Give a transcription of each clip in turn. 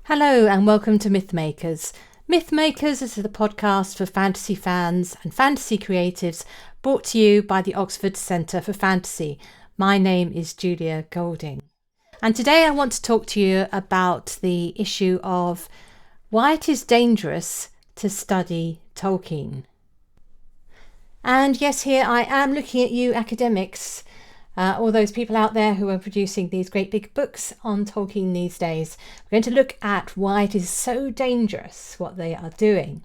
Hello and welcome to Mythmakers. Mythmakers is the podcast for fantasy fans and fantasy creatives brought to you by the Oxford Centre for Fantasy. My name is Julia Golding. And today I want to talk to you about the issue of why it is dangerous to study Tolkien. And yes, here I am looking at you academics, all those people out there who are producing these great big books on Tolkien these days. We're going to look at why it is so dangerous what they are doing.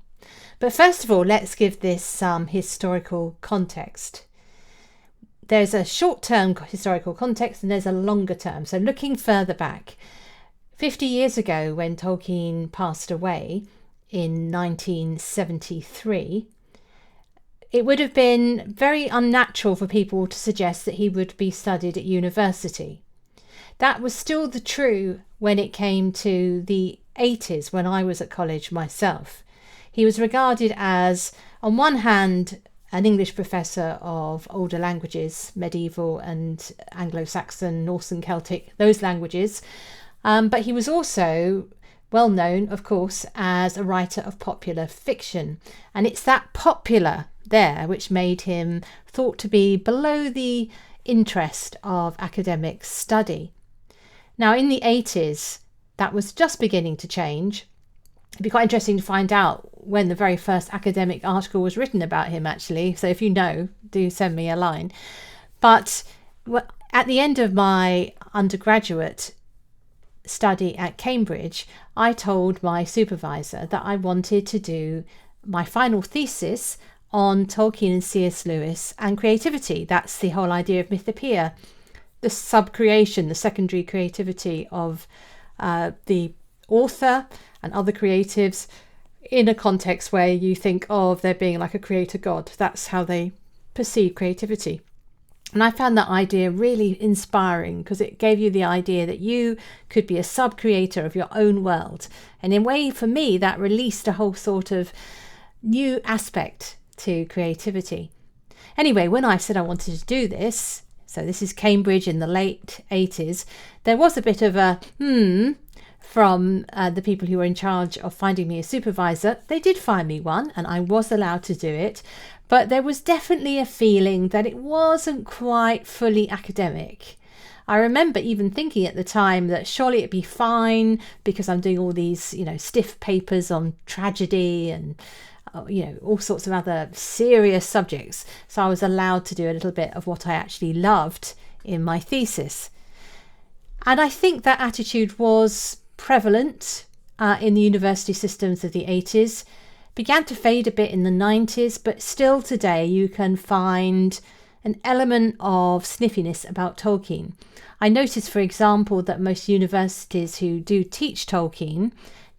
But first of all, let's give this some historical context. There's a short-term historical context and there's a longer term. So looking further back, 50 years ago when Tolkien passed away in 1973, it would have been very unnatural for people to suggest that he would be studied at university. That was still true when it came to the 80s, when I was at college myself. He was regarded as, on one hand, an English professor of older languages, medieval and Anglo-Saxon, Norse and Celtic, those languages. But he was also well known, of course, as a writer of popular fiction. And it's that popular there which made him thought to be below the interest of academic study. Now, in the 80s, that was just beginning to change. It'd be quite interesting to find out when the very first academic article was written about him, actually. So if you know, do send me a line. But at the end of my undergraduate study at Cambridge, I told my supervisor that I wanted to do my final thesis on Tolkien and C.S. Lewis and creativity. That's the whole idea of mythopoeia, the sub-creation, the secondary creativity of the author and other creatives in a context where you think of there being like a creator god. That's how they perceive creativity. And I found that idea really inspiring because it gave you the idea that you could be a sub-creator of your own world. And in a way, for me, that released a whole sort of new aspect to creativity. Anyway, when I said I wanted to do this, so this is Cambridge in the late 80s, there was a bit of a from the people who were in charge of finding me a supervisor. They did find me one and I was allowed to do it, but there was definitely a feeling that it wasn't quite fully academic. I remember even thinking at the time that surely it'd be fine because I'm doing all these, stiff papers on tragedy and all sorts of other serious subjects. So I was allowed to do a little bit of what I actually loved in my thesis. And I think that attitude was prevalent in the university systems of the 80s, began to fade a bit in the 90s, but still today you can find an element of sniffiness about Tolkien. I noticed, for example, that most universities who do teach Tolkien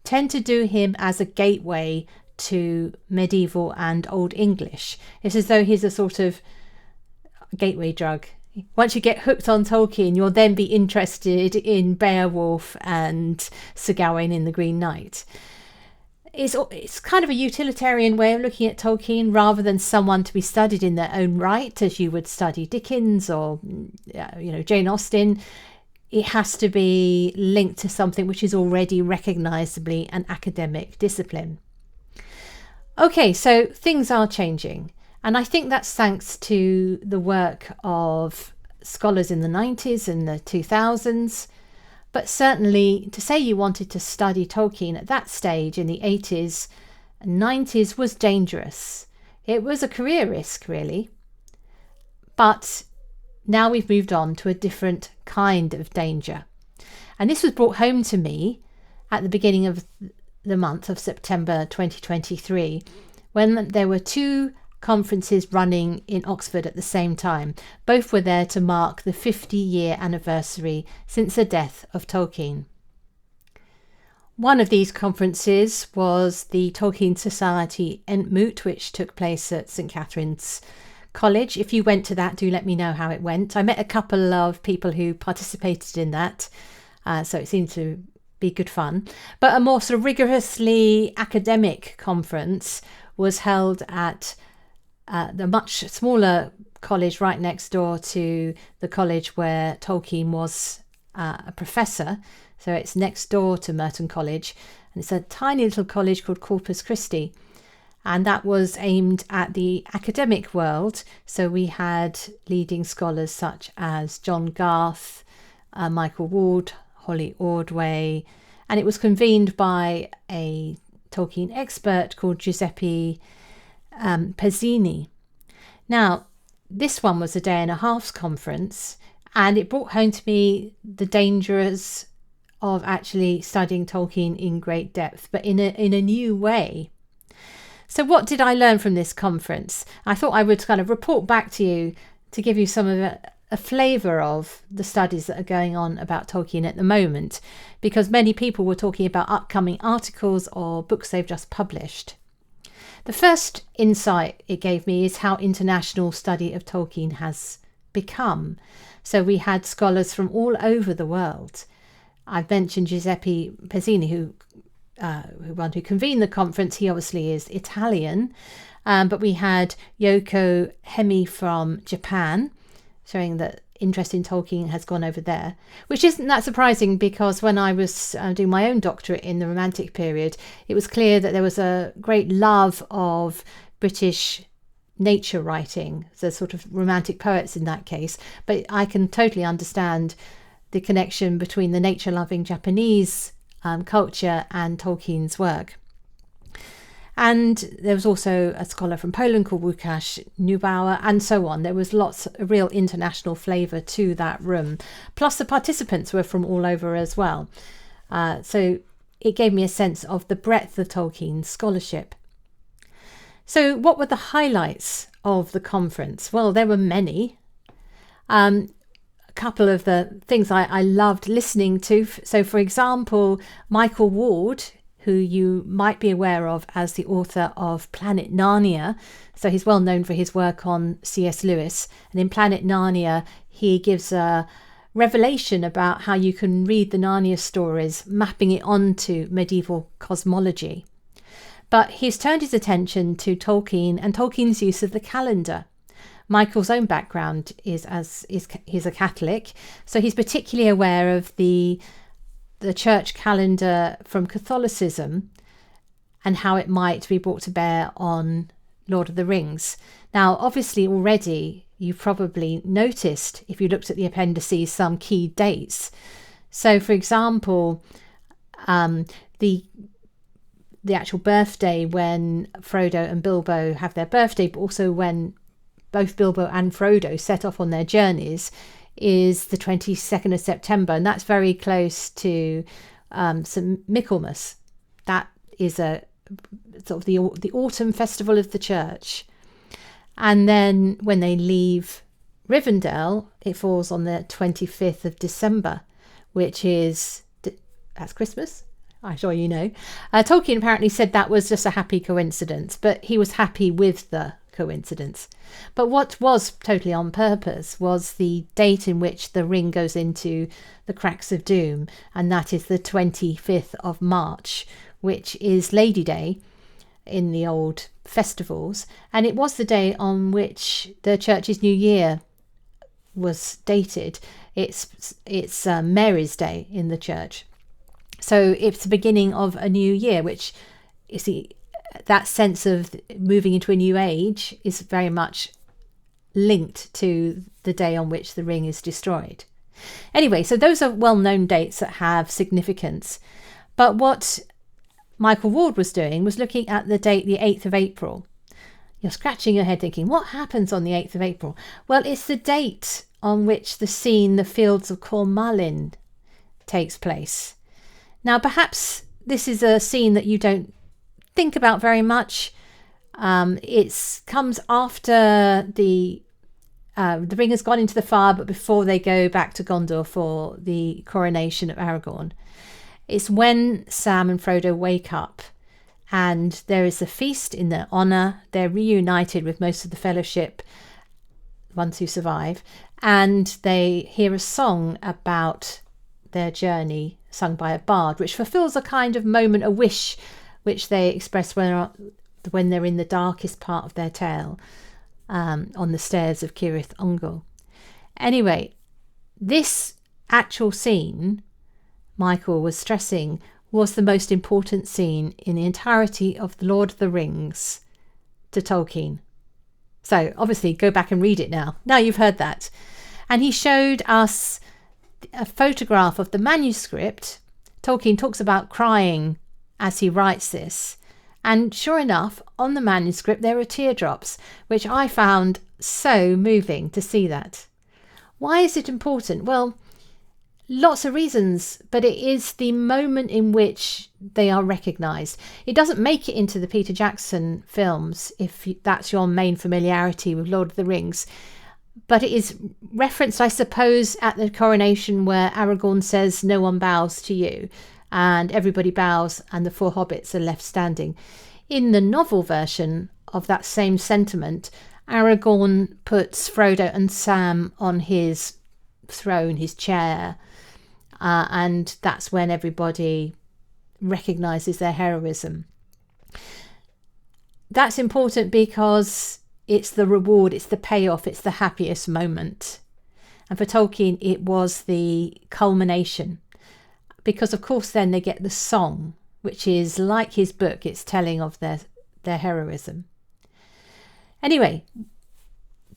tend to do him as a gateway to medieval and Old English. It's as though he's a sort of gateway drug. Once you get hooked on Tolkien, you'll then be interested in Beowulf and Sir Gawain in the Green Knight. It's kind of a utilitarian way of looking at Tolkien rather than someone to be studied in their own right, as you would study Dickens or Jane Austen. It has to be linked to something which is already recognisably an academic discipline. Okay, so things are changing. And I think that's thanks to the work of scholars in the 90s and the 2000s. But certainly to say you wanted to study Tolkien at that stage in the 80s and 90s was dangerous. It was a career risk, really. But now we've moved on to a different kind of danger. And this was brought home to me at the beginning of the month of September 2023, when there were two conferences running in Oxford at the same time. Both were there to mark the 50-year anniversary since the death of Tolkien. One of these conferences was the Tolkien Society Entmoot, which took place at St Catherine's College. If you went to that, do let me know how it went. I met a couple of people who participated in that, so it seemed to be good fun. But a more sort of rigorously academic conference was held at the much smaller college right next door to the college where Tolkien was a professor. So it's next door to Merton College, and it's a tiny little college called Corpus Christi. And that was aimed at the academic world. So we had leading scholars such as John Garth, Michael Ward, Holly Ordway, and it was convened by a Tolkien expert called Giuseppe Pezzini. Now, this one was a day and a half's conference, and it brought home to me the dangers of actually studying Tolkien in great depth, but in a new way. So what did I learn from this conference? I thought I would kind of report back to you to give you some of a flavour of the studies that are going on about Tolkien at the moment, because many people were talking about upcoming articles or books they've just published. The first insight it gave me is how international study of Tolkien has become. So we had scholars from all over the world. I've mentioned Giuseppe Pezzini, who convened the conference. He obviously is Italian, but we had Yoko Hemi from Japan, showing that interest in Tolkien has gone over there, which isn't that surprising, because when I was doing my own doctorate in the Romantic period, it was clear that there was a great love of British nature writing, the sort of Romantic poets in that case. But I can totally understand the connection between the nature-loving Japanese culture and Tolkien's work. And there was also a scholar from Poland called Łukasz Neubauer, and so on. There was lots of real international flavour to that room. Plus the participants were from all over as well. So it gave me a sense of the breadth of Tolkien's scholarship. So what were the highlights of the conference? Well, there were many. A couple of the things I loved listening to. So, for example, Michael Ward, who you might be aware of as the author of Planet Narnia. So he's well known for his work on C.S. Lewis. And in Planet Narnia, he gives a revelation about how you can read the Narnia stories, mapping it onto medieval cosmology. But he's turned his attention to Tolkien and Tolkien's use of the calendar. Michael's own background is he's a Catholic, so he's particularly aware of the church calendar from Catholicism and how it might be brought to bear on Lord of the Rings. Now, obviously, already you've probably noticed, if you looked at the appendices, some key dates. So, for example, the actual birthday when Frodo and Bilbo have their birthday, but also when both Bilbo and Frodo set off on their journeys, is the 22nd of September, and that's very close to St. Michaelmas. That is a sort of the autumn festival of the church. And then when they leave Rivendell, it falls on the 25th of December, which is that's Christmas. I'm sure you know. Tolkien apparently said that was just a happy coincidence, but he was happy with the coincidence. But what was totally on purpose was the date in which the ring goes into the cracks of doom, and that is the 25th of March, which is Lady Day in the old festivals, and it was the day on which the church's New Year was dated. It's Mary's Day in the church, so it's the beginning of a new year, which you see, that sense of moving into a new age is very much linked to the day on which the ring is destroyed. Anyway, so those are well-known dates that have significance. But what Michael Ward was doing was looking at the date, the 8th of April. You're scratching your head thinking, what happens on the 8th of April? Well, it's the date on which the scene, the Fields of Cormallen, takes place. Now, perhaps this is a scene that you don't think about very much. It comes after the ring has gone into the fire, but before they go back to Gondor for the coronation of Aragorn. It's when Sam and Frodo wake up, and there is a feast in their honour. They're reunited with most of the Fellowship, the ones who survive, and they hear a song about their journey, sung by a bard, which fulfills a kind of moment, a wish, which they express when they're in the darkest part of their tale, on the stairs of Cirith Ungol. Anyway, this actual scene, Michael was stressing, was the most important scene in the entirety of The Lord of the Rings to Tolkien. So obviously go back and read it now. Now you've heard that. And he showed us a photograph of the manuscript. Tolkien talks about crying as he writes this. And sure enough, on the manuscript, there are teardrops, which I found so moving to see that. Why is it important? Well, lots of reasons, but it is the moment in which they are recognised. It doesn't make it into the Peter Jackson films, if that's your main familiarity with Lord of the Rings. But it is referenced, I suppose, at the coronation where Aragorn says, "No one bows to you," and everybody bows and the 4 hobbits are left standing. In the novel version of that same sentiment, Aragorn puts Frodo and Sam on his throne, his chair, and that's when everybody recognises their heroism. That's important because it's the reward, it's the payoff, it's the happiest moment. And for Tolkien, it was the culmination. Because, of course, then they get the song, which is like his book. It's telling of their heroism. Anyway,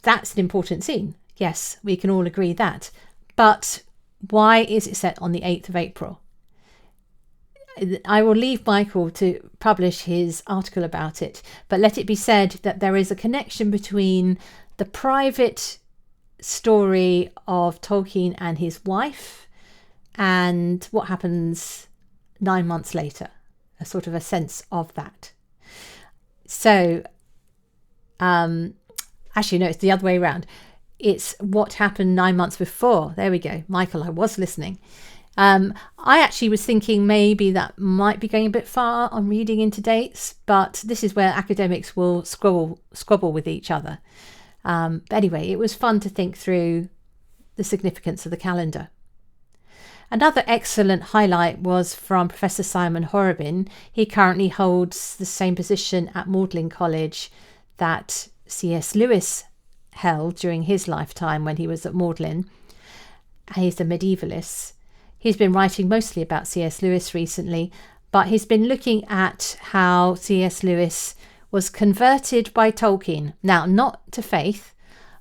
that's an important scene. Yes, we can all agree that. But why is it set on the 8th of April? I will leave Michael to publish his article about it, but let it be said that there is a connection between the private story of Tolkien and his wife and what happens 9 months later, a sort of a sense of that. So, actually, no, it's the other way around. It's what happened 9 months before. There we go. Michael, I was listening. I actually was thinking maybe that might be going a bit far on reading into dates, but this is where academics will squabble with each other. But anyway, it was fun to think through the significance of the calendar. Another excellent highlight was from Professor Simon Horobin. He currently holds the same position at Magdalen College that C.S. Lewis held during his lifetime when he was at Magdalen. He's a medievalist. He's been writing mostly about C.S. Lewis recently, but he's been looking at how C.S. Lewis was converted by Tolkien. Now, not to faith,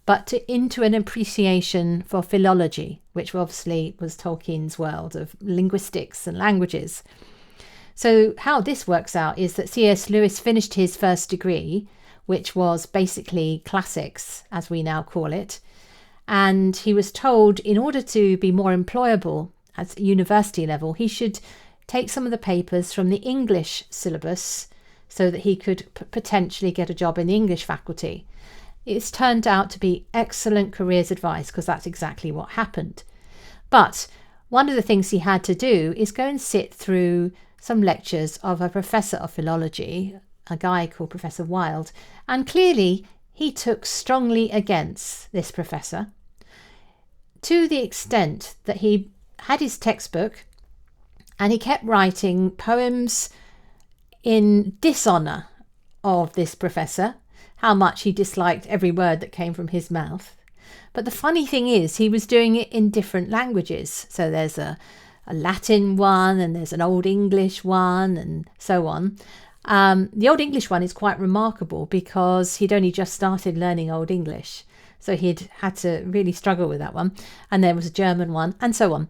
but into an appreciation for philology, which obviously was Tolkien's world of linguistics and languages. So how this works out is that C.S. Lewis finished his first degree, which was basically classics, as we now call it, and he was told in order to be more employable at university level, he should take some of the papers from the English syllabus so that he could potentially get a job in the English faculty. It's turned out to be excellent careers advice because that's exactly what happened. But one of the things he had to do is go and sit through some lectures of a professor of philology, a guy called Professor Wilde, and clearly he took strongly against this professor to the extent that he had his textbook and he kept writing poems in dishonour of this professor, how much he disliked every word that came from his mouth. But the funny thing is he was doing it in different languages. So there's a Latin one and there's an Old English one and so on. The Old English one is quite remarkable because he'd only just started learning Old English. So he'd had to really struggle with that one. And there was a German one and so on.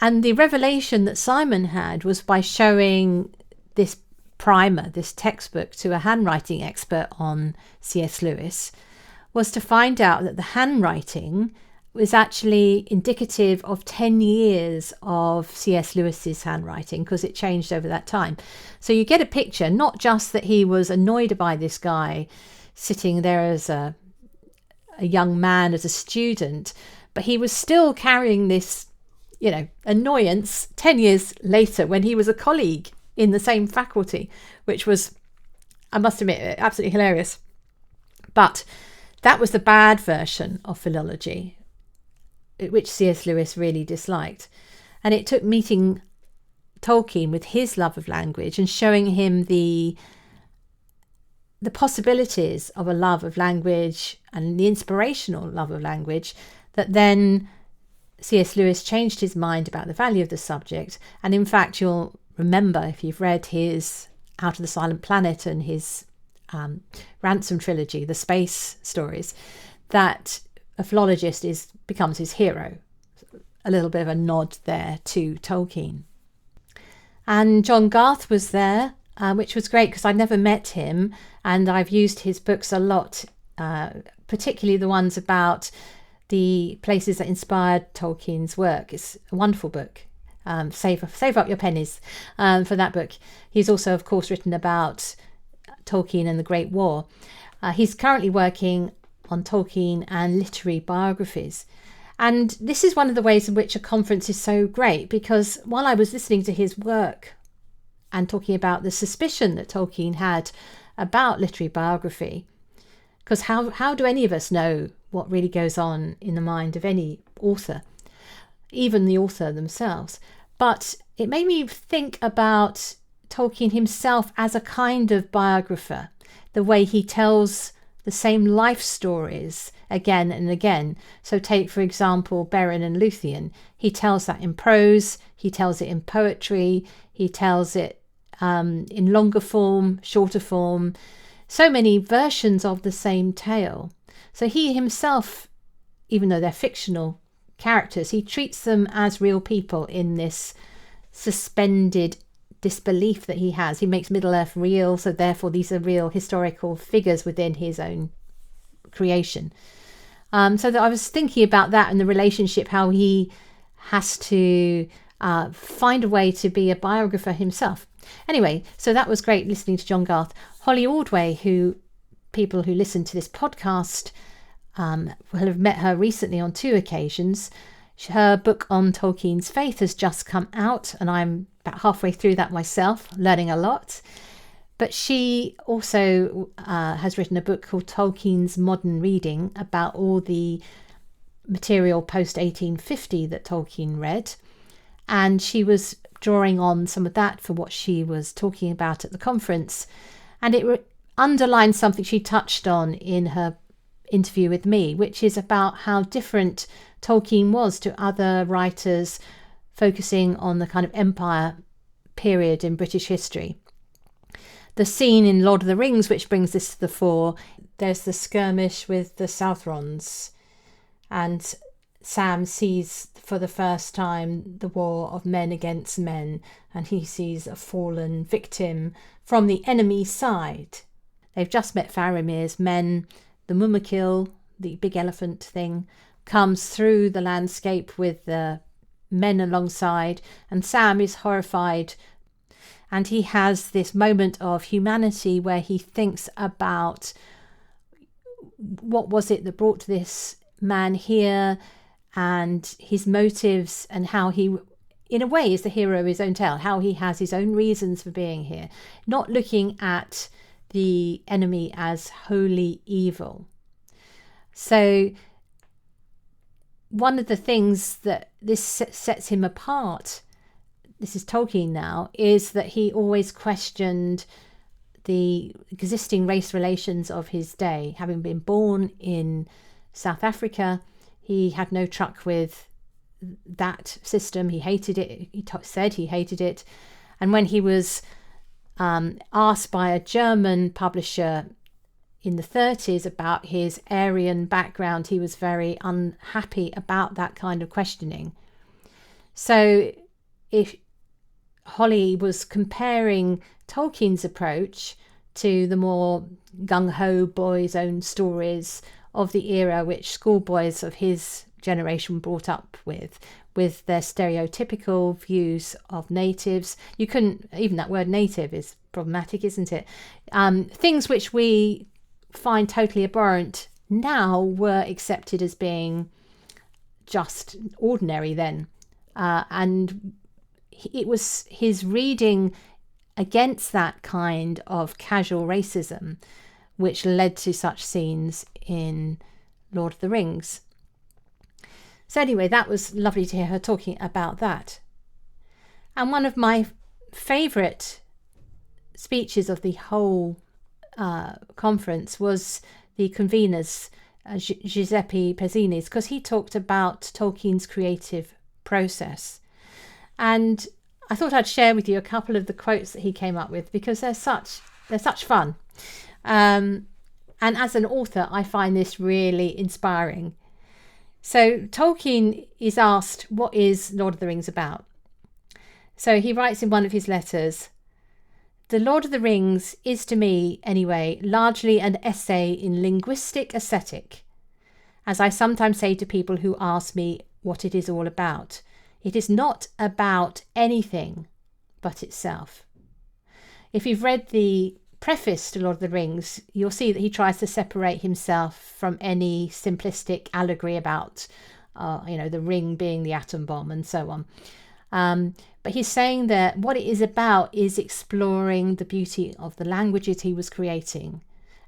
And the revelation that Simon had was by showing this primer, this textbook, to a handwriting expert on C.S. Lewis, was to find out that the handwriting was actually indicative of 10 years of C.S. Lewis's handwriting because it changed over that time. So you get a picture, not just that he was annoyed by this guy sitting there as a young man, as a student, but he was still carrying this, annoyance 10 years later when he was a colleague in the same faculty, which was, I must admit, absolutely hilarious. But that was the bad version of philology, which C.S. Lewis really disliked. And it took meeting Tolkien with his love of language and showing him the possibilities of a love of language and the inspirational love of language that then C.S. Lewis changed his mind about the value of the subject. And in fact, you'll remember, if you've read his Out of the Silent Planet and his Ransom trilogy, the space stories, that a philologist becomes his hero. A little bit of a nod there to Tolkien. And John Garth was there, which was great because I'd never met him, and I've used his books a lot, particularly the ones about the places that inspired Tolkien's work. It's a wonderful book. Save up your pennies for that book. He's also, of course, written about Tolkien and the Great War. He's currently working on Tolkien and literary biographies. And this is one of the ways in which a conference is so great, because while I was listening to his work and talking about the suspicion that Tolkien had about literary biography, because how do any of us know what really goes on in the mind of any author, even the author themselves? But it made me think about Tolkien himself as a kind of biographer, the way he tells the same life stories again and again. So take, for example, Beren and Luthien. He tells that in prose, he tells it in poetry, he tells it in longer form, shorter form, so many versions of the same tale. So he himself, even though they're fictional characters, he treats them as real people in this suspended disbelief that he has. He makes Middle-earth real, so therefore these are real historical figures within his own creation. So that I was thinking about that and the relationship, how he has to find a way to be a biographer himself. Anyway, so that was great listening to John Garth. Holly Ordway, who people who listen to this podcast will have met her recently on 2 occasions. Her book on Tolkien's faith has just come out, and I'm about halfway through that myself, learning a lot. But she also has written a book called Tolkien's Modern Reading, about all the material post-1850 that Tolkien read. And she was drawing on some of that for what she was talking about at the conference. And it underlined something she touched on in her interview with me, which is about how different Tolkien was to other writers focusing on the kind of empire period in British history. The scene in Lord of the Rings, which brings this to the fore, there's the skirmish with the Southrons, and Sam sees for the first time the war of men against men, and he sees a fallen victim from the enemy side. They've just met Faramir's men. The Mumakil, the big elephant thing, comes through the landscape with the men alongside, and Sam is horrified, and he has this moment of humanity where he thinks about what was it that brought this man here and his motives, and how he, in a way, is the hero of his own tale, how he has his own reasons for being here, not looking at the enemy as wholly evil. So one of the things that this sets him apart, this is Tolkien now, is that he always questioned the existing race relations of his day. Having been born in South Africa, he had no truck with that system. He hated it. He said he hated it. And when he was asked by a German publisher in the 30s about his Aryan background, he was very unhappy about that kind of questioning. So if Holly was comparing Tolkien's approach to the more gung-ho boys' own stories of the era which schoolboys of his generation brought up with their stereotypical views of natives. You couldn't, even that word native is problematic, isn't it? Things which we find totally abhorrent now were accepted as being just ordinary then. And it was his reading against that kind of casual racism which led to such scenes in Lord of the Rings. So anyway, that was lovely to hear her talking about that. And one of my favourite speeches of the whole conference was the convener's Giuseppe Pezzini's, because he talked about Tolkien's creative process. And I thought I'd share with you a couple of the quotes that he came up with, because they're such fun. And as an author, I find this really inspiring. So Tolkien is asked, what is Lord of the Rings about? So he writes in one of his letters, "The Lord of the Rings is, to me anyway, largely an essay in linguistic aesthetic. As I sometimes say to people who ask me what it is all about, it is not about anything but itself." If you've read the preface to Lord of the Rings, you'll see that he tries to separate himself from any simplistic allegory about, the ring being the atom bomb and so on. But he's saying that what it is about is exploring the beauty of the languages he was creating,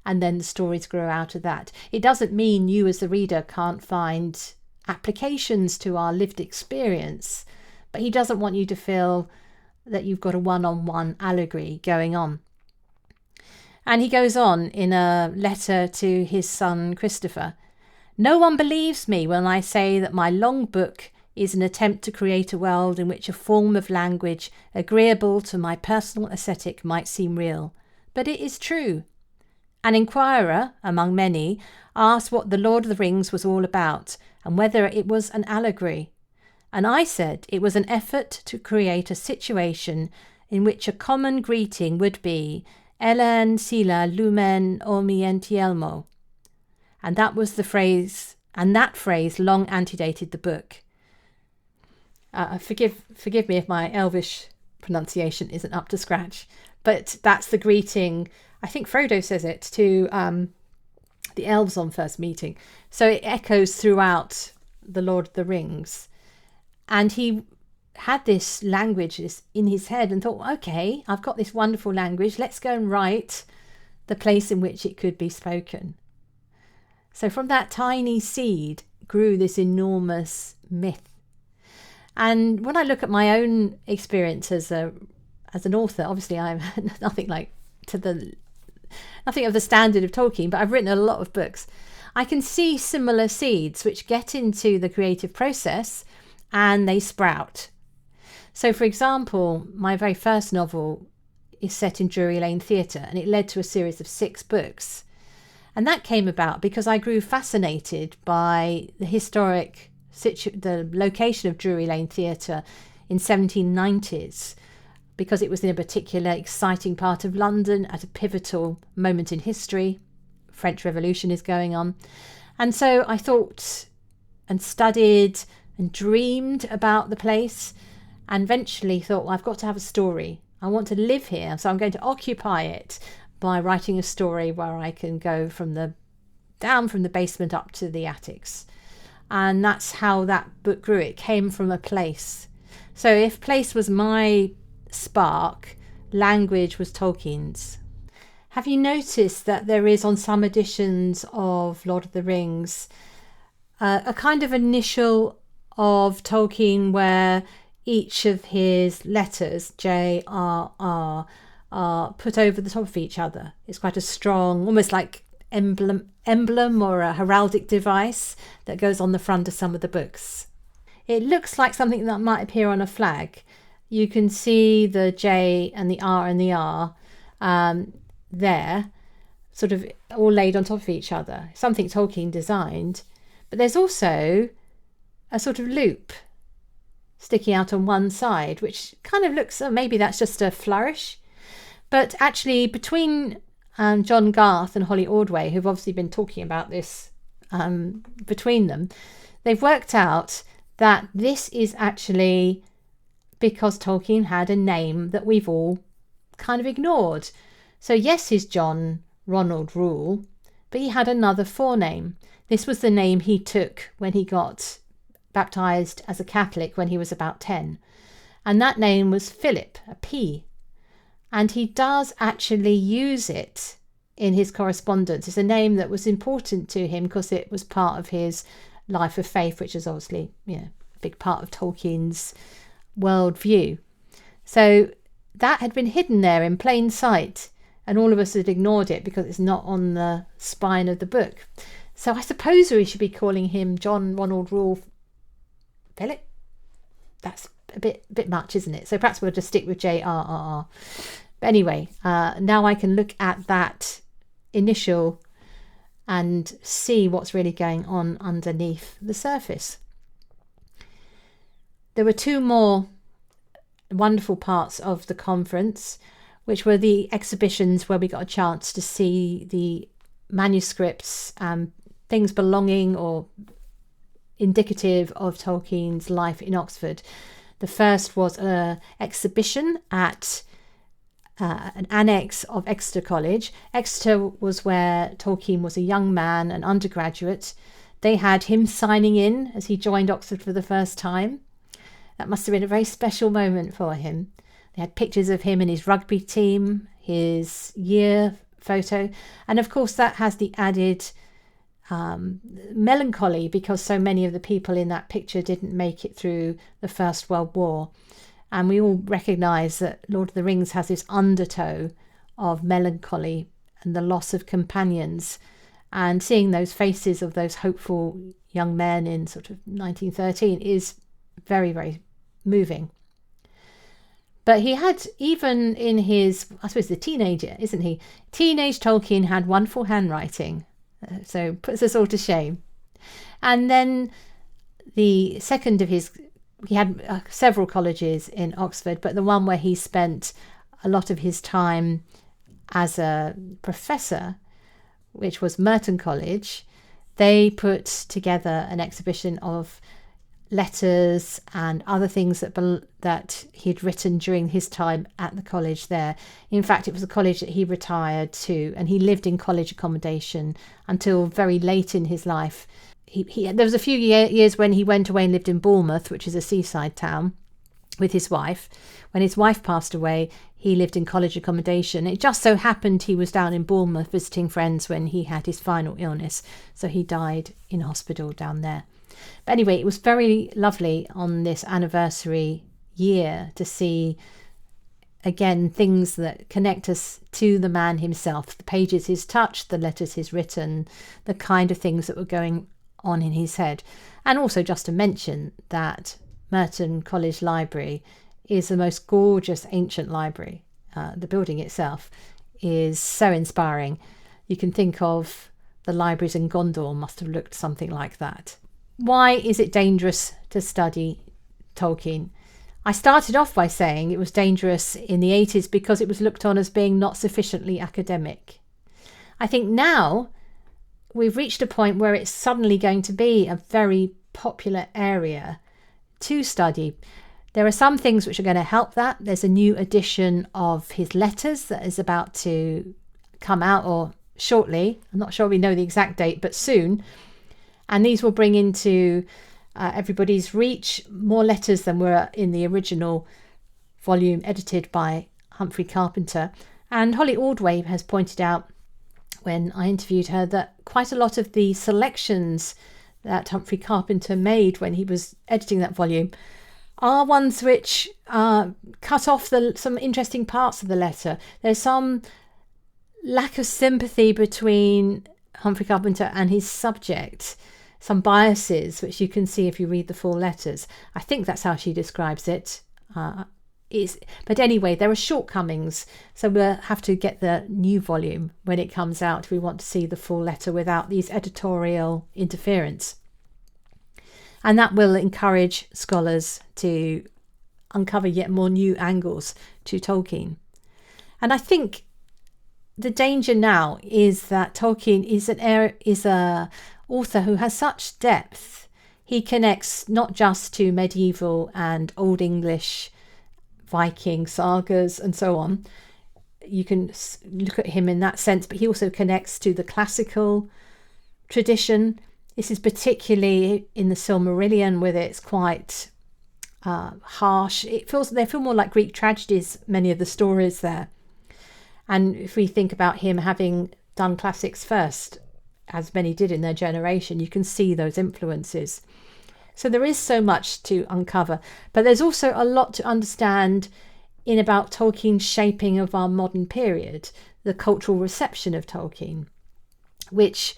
and then the stories grow out of that. It doesn't mean you as the reader can't find applications to our lived experience, but he doesn't want you to feel that you've got a one-on-one allegory going on. And he goes on in a letter to his son Christopher, "No one believes me when I say that my long book is an attempt to create a world in which a form of language agreeable to my personal aesthetic might seem real. But it is true. An inquirer, among many, asked what the Lord of the Rings was all about, and whether it was an allegory. And I said it was an effort to create a situation in which a common greeting would be Ellen Sila Lumen Omientielmo. And that was the phrase, and that phrase long antedated the book." Forgive me if my Elvish pronunciation isn't up to scratch, but that's the greeting. I think Frodo says it to the elves on first meeting. So it echoes throughout the Lord of the Rings. And he had this language in his head and thought, okay, I've got this wonderful language. Let's go and write the place in which it could be spoken. So from that tiny seed grew this enormous myth. And when I look at my own experience as an author, obviously I'm nothing of the standard of Tolkien, but I've written a lot of books. I can see similar seeds which get into the creative process and they sprout. So, for example, my very first novel is set in Drury Lane Theatre, and it led to a series of 6 books. And that came about because I grew fascinated by the location of Drury Lane Theatre in 1790s, because it was in a particular exciting part of London at a pivotal moment in history. French Revolution is going on. And so I thought and studied and dreamed about the place, and eventually thought, well, I've got to have a story. I want to live here, so I'm going to occupy it by writing a story where I can go down from the basement up to the attics. And that's how that book grew. It came from a place. So if place was my spark, language was Tolkien's. Have you noticed that there is on some editions of Lord of the Rings a kind of initial of Tolkien where each of his letters, J.R.R, are put over the top of each other? It's quite a strong, almost like emblem or a heraldic device that goes on the front of some of the books. It looks like something that might appear on a flag. You can see the J and the R and the R there, sort of all laid on top of each other. Something Tolkien designed. But there's also a sort of loop sticking out on one side, which kind of looks, maybe that's just a flourish. But actually between John Garth and Holly Ordway, who've obviously been talking about this between them, they've worked out that this is actually because Tolkien had a name that we've all kind of ignored. So yes, he's John Ronald Reuel, but he had another forename. This was the name he took when he got baptized as a Catholic when he was about 10. And that name was Philip, a P. And he does actually use it in his correspondence. It's a name that was important to him because it was part of his life of faith, which is obviously, a big part of Tolkien's worldview. So that had been hidden there in plain sight, and all of us had ignored it because it's not on the spine of the book. So I suppose we should be calling him John Ronald Rule Philip. That's a bit much, isn't it? So perhaps we'll just stick with J.R.R. But anyway, now I can look at that initial and see what's really going on underneath the surface. There were two more wonderful parts of the conference, which were the exhibitions where we got a chance to see the manuscripts and things belonging or indicative of Tolkien's life in Oxford. The first was an exhibition at an annex of Exeter College. Exeter was where Tolkien was a young man, an undergraduate. They had him signing in as he joined Oxford for the first time. That must have been a very special moment for him. They had pictures of him and his rugby team, his year photo, and of course that has the added melancholy because so many of the people in that picture didn't make it through the First World War. And we all recognise that Lord of the Rings has this undertow of melancholy and the loss of companions. And seeing those faces of those hopeful young men in sort of 1913 is very, very moving. But he had, even in his, I suppose, the teenager, isn't he? Teenage Tolkien had wonderful handwriting. So puts us all to shame. And then the second of his, he had several colleges in Oxford, but the one where he spent a lot of his time as a professor, which was Merton College, they put together an exhibition of letters and other things that he'd written during his time at the college there. In fact, it was a college that he retired to, and he lived in college accommodation until very late in his life. There was a few years when he went away and lived in Bournemouth, which is a seaside town, with his wife. When his wife passed away, he lived in college accommodation. It just so happened he was down in Bournemouth visiting friends when he had his final illness, so he died in hospital down there. But anyway, it was very lovely on this anniversary year to see, again, things that connect us to the man himself, the pages he's touched, the letters he's written, the kind of things that were going on in his head. And also just to mention that Merton College Library is the most gorgeous ancient library. The building itself is so inspiring. You can think of the libraries in Gondor must have looked something like that. Why is it dangerous to study Tolkien? I started off by saying it was dangerous in the 80s because it was looked on as being not sufficiently academic. I think now we've reached a point where it's suddenly going to be a very popular area to study. There are some things which are going to help that. There's a new edition of his letters that is about to come out, or shortly. I'm not sure we know the exact date, but soon. And these will bring into everybody's reach more letters than were in the original volume edited by Humphrey Carpenter. And Holly Ordway has pointed out, when I interviewed her, that quite a lot of the selections that Humphrey Carpenter made when he was editing that volume are ones which cut off some interesting parts of the letter. There's some lack of sympathy between Humphrey Carpenter and his subject, some biases which you can see if you read the full letters. I think that's how she describes it. But anyway, there are shortcomings, so we'll have to get the new volume when it comes out if we want to see the full letter without these editorial interference. And that will encourage scholars to uncover yet more new angles to Tolkien. And I think the danger now is that Tolkien is an author who has such depth. He connects not just to medieval and Old English Viking sagas and so on. You can look at him in that sense, but he also connects to the classical tradition. This is particularly in the Silmarillion, with its quite harsh. They feel more like Greek tragedies, many of the stories there. And if we think about him having done classics first, as many did in their generation, you can see those influences. So there is so much to uncover, but there's also a lot to understand in about Tolkien's shaping of our modern period, the cultural reception of Tolkien, which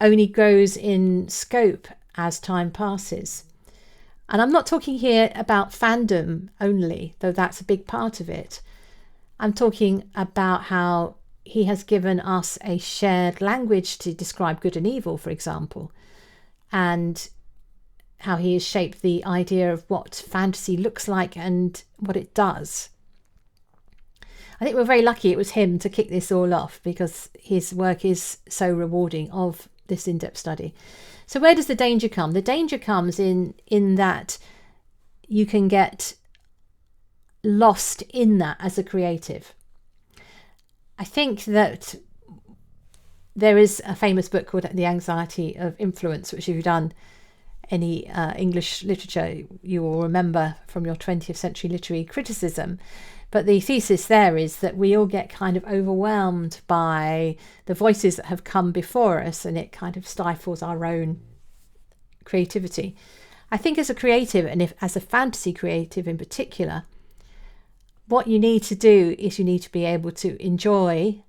only grows in scope as time passes. And I'm not talking here about fandom only, though that's a big part of it. I'm talking about how he has given us a shared language to describe good and evil, for example, and how he has shaped the idea of what fantasy looks like and what it does. I think we're very lucky it was him to kick this all off, because his work is so rewarding of this in-depth study. So where does the danger come? The danger comes in that you can get lost in that as a creative. I think that there is a famous book called The Anxiety of Influence, which if you've done any English literature, you will remember from your 20th century literary criticism. But the thesis there is that we all get kind of overwhelmed by the voices that have come before us, and it kind of stifles our own creativity. I think as a creative, and if as a fantasy creative in particular, what you need to do is you need to be able to enjoy,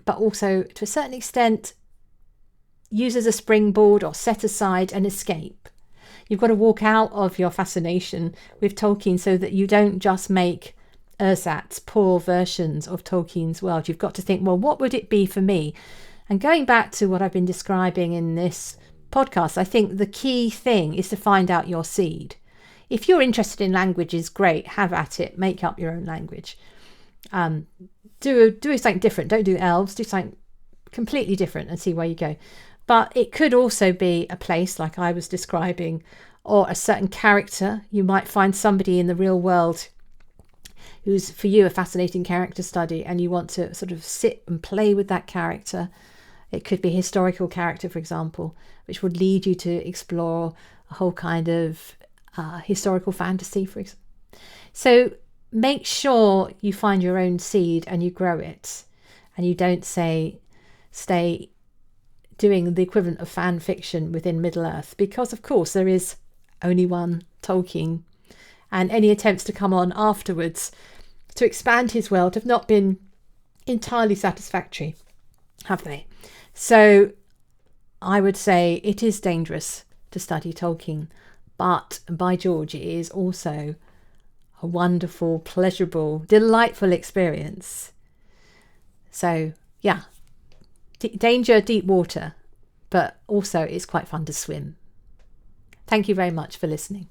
but also to a certain extent use as a springboard or set aside an escape. You've got to walk out of your fascination with Tolkien so that you don't just make ersatz, poor versions of Tolkien's world. You've got to think, well, what would it be for me? And going back to what I've been describing in this podcast, I think the key thing is to find out your seed. If you're interested in languages, great, have at it, make up your own language. Do something different. Don't do elves, do something completely different and see where you go. But it could also be a place like I was describing, or a certain character. You might find somebody in the real world who's for you a fascinating character study, and you want to sort of sit and play with that character. It could be a historical character, for example, which would lead you to explore a whole kind of historical fantasy, for example. So make sure you find your own seed and you grow it, and you don't stay doing the equivalent of fan fiction within Middle-earth, because of course there is only one Tolkien, and any attempts to come on afterwards to expand his world have not been entirely satisfactory, have they? So I would say it is dangerous to study Tolkien, but by George, it is also a wonderful, pleasurable, delightful experience. So yeah, danger, deep water, but also it's quite fun to swim. Thank you very much for listening.